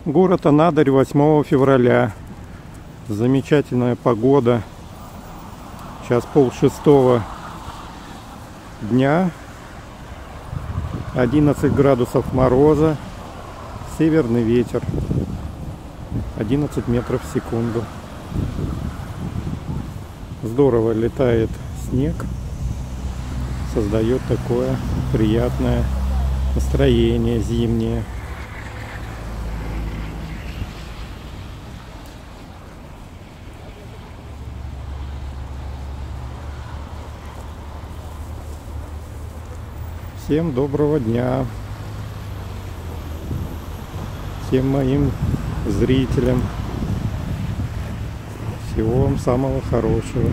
Город Анадырь, 8 февраля. Замечательная погода. Сейчас 5:30 дня. 11 градусов мороза. Северный ветер. 11 метров в секунду. Здорово летает снег. Создает такое приятное настроение зимнее. Всем доброго дня, всем моим зрителям, всего вам самого хорошего.